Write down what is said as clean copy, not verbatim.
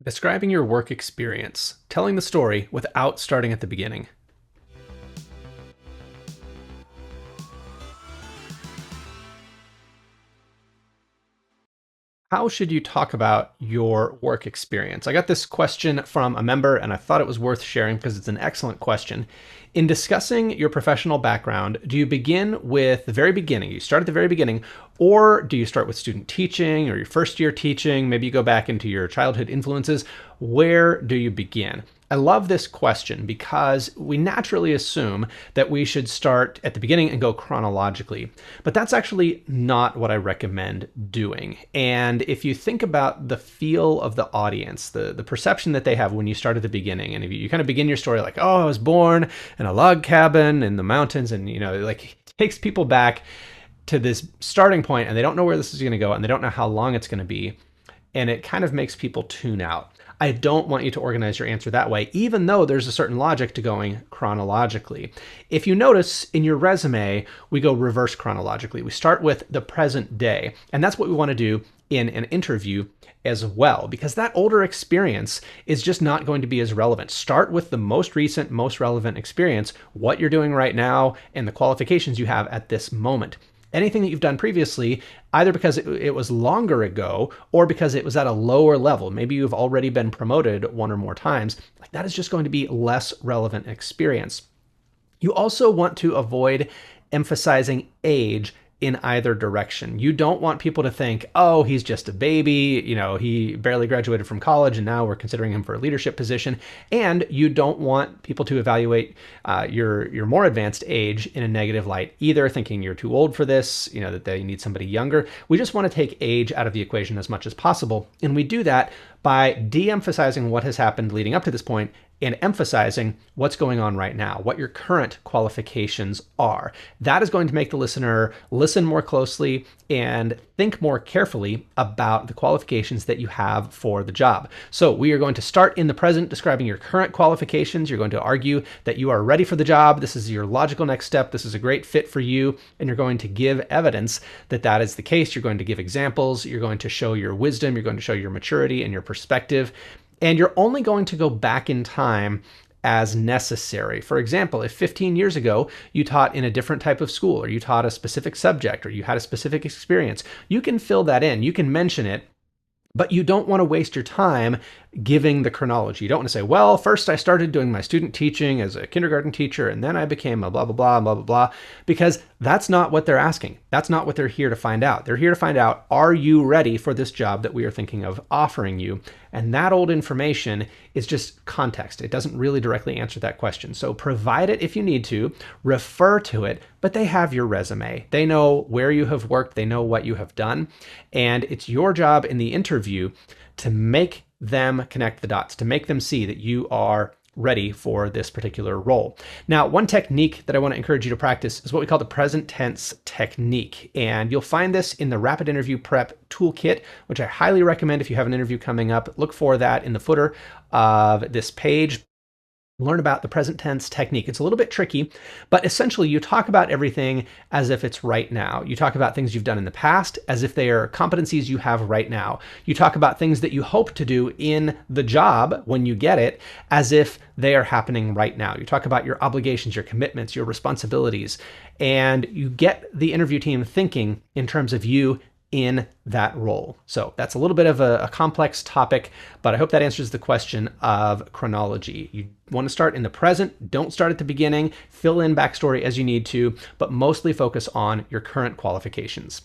Describing your work experience, telling the story without starting at the beginning. How should you talk about your work experience? I got this question from a member and I thought it was worth sharing because it's an excellent question. In discussing your professional background, do you begin with the very beginning? You start at the very beginning, or do you start with student teaching or your first year teaching? Maybe you go back into your childhood influences. Where do you begin? I love this question because we naturally assume that we should start at the beginning and go chronologically. But that's actually not what I recommend doing. And if you think about the feel of the audience, the perception that they have when you start at the beginning, and if you kind of begin your story like, oh, I was born in a log cabin in the mountains, and like it takes people back to this starting point and they don't know where this is going to go and they don't know how long it's going to be. And it kind of makes people tune out. I don't want you to organize your answer that way, even though there's a certain logic to going chronologically. If you notice in your resume, we go reverse chronologically. We start with the present day, and that's what we want to do in an interview as well, because that older experience is just not going to be as relevant. Start with the most recent, most relevant experience, what you're doing right now, and the qualifications you have at this moment. Anything that you've done previously, either because it was longer ago or because it was at a lower level, maybe you've already been promoted one or more times, like that is just going to be less relevant experience. You also want to avoid emphasizing age in either direction. You don't want people to think, oh, he's just a baby, he barely graduated from college and now we're considering him for a leadership position. And you don't want people to evaluate your more advanced age in a negative light, either thinking you're too old for this, that they need somebody younger. We just want to take age out of the equation as much as possible. And we do that by de-emphasizing what has happened leading up to this point and emphasizing what's going on right now, what your current qualifications are. That is going to make the listener listen more closely and think more carefully about the qualifications that you have for the job. So we are going to start in the present, describing your current qualifications. You're going to argue that you are ready for the job. This is your logical next step. This is a great fit for you. And you're going to give evidence that that is the case. You're going to give examples. You're going to show your wisdom. You're going to show your maturity and your perspective. And you're only going to go back in time as necessary. For example, if 15 years ago you taught in a different type of school, or you taught a specific subject, or you had a specific experience, you can fill that in. You can mention it, but you don't want to waste your time giving the chronology. You don't want to say, well, first I started doing my student teaching as a kindergarten teacher, and then I became a blah, blah, blah, blah, blah, blah, because that's not what they're asking. That's not what they're here to find out. They're here to find out, are you ready for this job that we are thinking of offering you? And that old information is just context. It doesn't really directly answer that question. So provide it if you need to, refer to it, but they have your resume. They know where you have worked. They know what you have done. And it's your job in the interview to make them connect the dots, to make them see that you are ready for this particular role. Now, one technique that I want to encourage you to practice is what we call the present tense technique. And you'll find this in the Rapid Interview Prep Toolkit, which I highly recommend if you have an interview coming up. Look for that in the footer of this page. Learn about the present tense technique. It's a little bit tricky, but essentially you talk about everything as if it's right now. You talk about things you've done in the past as if they are competencies you have right now. You talk about things that you hope to do in the job when you get it as if they are happening right now. You talk about your obligations, your commitments, your responsibilities, and you get the interview team thinking in terms of you in that role. So that's a little bit of a complex topic, but I hope that answers the question of chronology. You want to start in the present. Don't start at the beginning. Fill in backstory as you need to, but mostly focus on your current qualifications.